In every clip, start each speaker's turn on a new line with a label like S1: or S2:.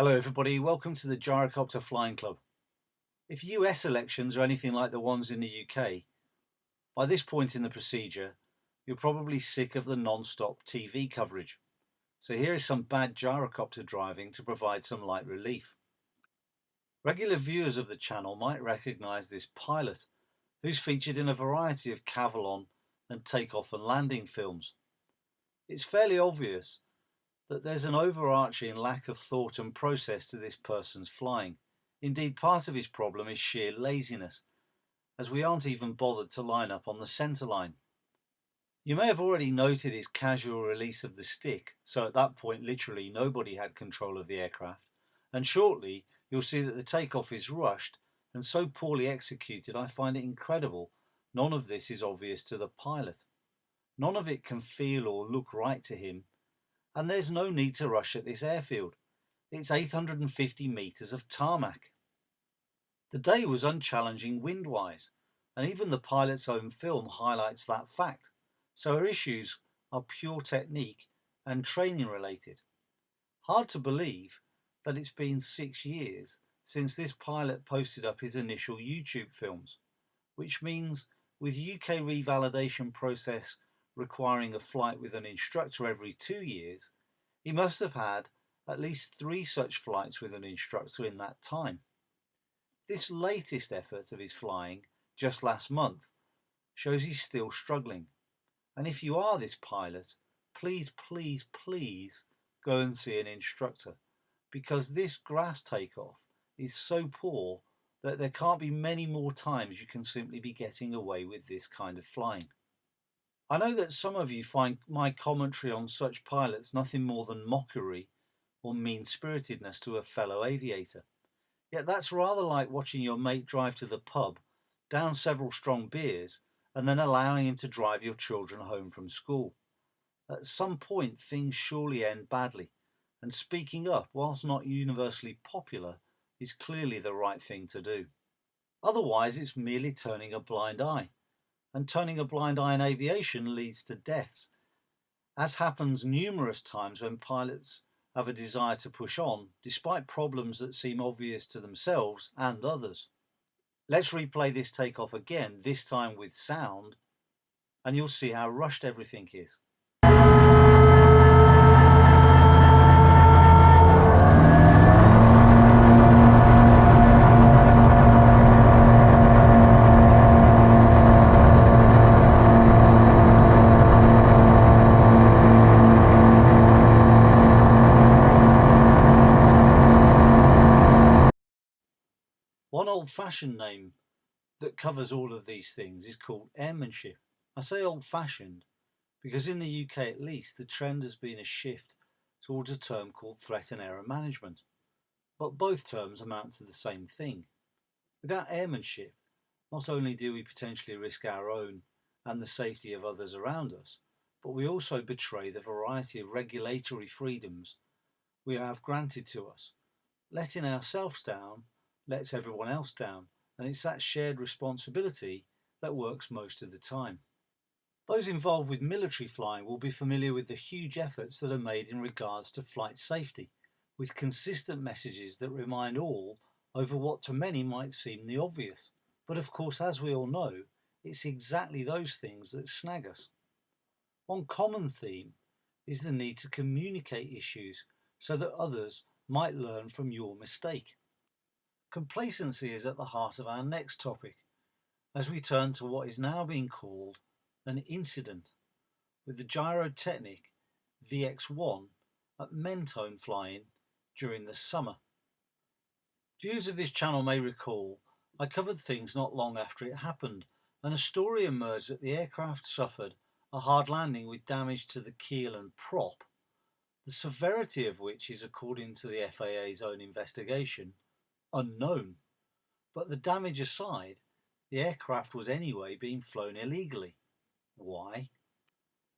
S1: Hello everybody, welcome to the Gyrocopter Flying Club. If US elections are anything like the ones in the UK, by this point in the procedure, you're probably sick of the non-stop TV coverage. So here is some bad gyrocopter driving to provide some light relief. Regular viewers of the channel might recognise this pilot, who's featured in a variety of Cavalon and takeoff and landing films. It's fairly obvious that there's an overarching lack of thought and process to this person's flying. Indeed, part of his problem is sheer laziness, as we aren't even bothered to line up on the centre line. You may have already noted his casual release of the stick, so at that point literally nobody had control of the aircraft, and shortly you'll see that the takeoff is rushed and so poorly executed I find it incredible none of this is obvious to the pilot. None of it can feel or look right to him, and there's no need to rush at this airfield. It's 850 metres of tarmac. The day was unchallenging wind-wise, and even the pilot's own film highlights that fact, so our issues are pure technique and training related. Hard to believe that it's been 6 years since this pilot posted up his initial YouTube films, which means with UK revalidation process requiring a flight with an instructor every 2 years, he must have had at least 3 such flights with an instructor in that time. This latest effort of his flying, just last month, shows he's still struggling. And if you are this pilot, please go and see an instructor, because this grass takeoff is so poor that there can't be many more times you can simply be getting away with this kind of flying. I know that some of you find my commentary on such pilots nothing more than mockery or mean-spiritedness to a fellow aviator. Yet that's rather like watching your mate drive to the pub, down several strong beers, and then allowing him to drive your children home from school. At some point things surely end badly, and speaking up, whilst not universally popular, is clearly the right thing to do. Otherwise it's merely turning a blind eye. And turning a blind eye in aviation leads to deaths, as happens numerous times when pilots have a desire to push on, despite problems that seem obvious to themselves and others. Let's replay this takeoff again, this time with sound, and you'll see how rushed everything is. One old-fashioned name that covers all of these things is called airmanship. I say old-fashioned because in the UK at least the trend has been a shift towards a term called threat and error management. But both terms amount to the same thing. Without airmanship, not only do we potentially risk our own and the safety of others around us, but we also betray the variety of regulatory freedoms we have granted to us. Letting ourselves down lets everyone else down, and it's that shared responsibility that works most of the time. Those involved with military flying will be familiar with the huge efforts that are made in regards to flight safety, with consistent messages that remind all over what to many might seem the obvious. But of course, as we all know, it's exactly those things that snag us. One common theme is the need to communicate issues so that others might learn from your mistake. Complacency is at the heart of our next topic, as we turn to what is now being called an incident, with the Gyro Technic VX-1 at Mentone flying during the summer. Viewers of this channel may recall I covered things not long after it happened, and a story emerged that the aircraft suffered a hard landing with damage to the keel and prop, the severity of which is, according to the FAA's own investigation, unknown. But the damage aside, the aircraft was anyway being flown illegally. Why?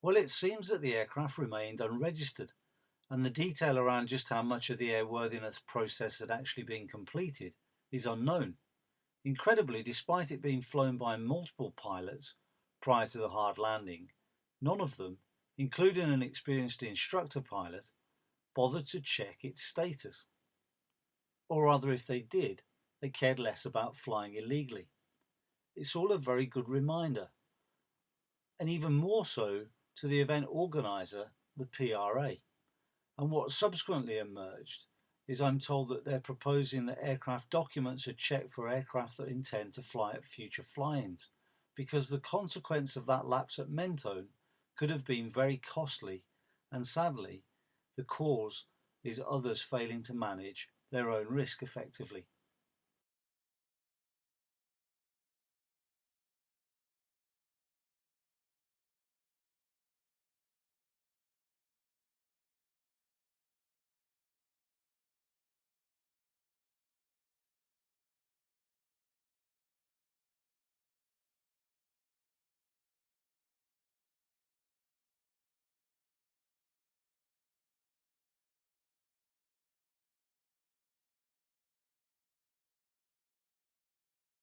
S1: Well, it seems that the aircraft remained unregistered, and the detail around just how much of the airworthiness process had actually been completed is unknown. Incredibly, despite it being flown by multiple pilots prior to the hard landing, none of them, including an experienced instructor pilot, bothered to check its status. or rather if they did, they cared less about flying illegally. It's all a very good reminder, and even more so to the event organiser, the PRA. And what subsequently emerged is I'm told that they're proposing that aircraft documents are checked for aircraft that intend to fly at future fly-ins, because the consequence of that lapse at Mentone could have been very costly, and sadly, the cause is others failing to manage their own risk effectively.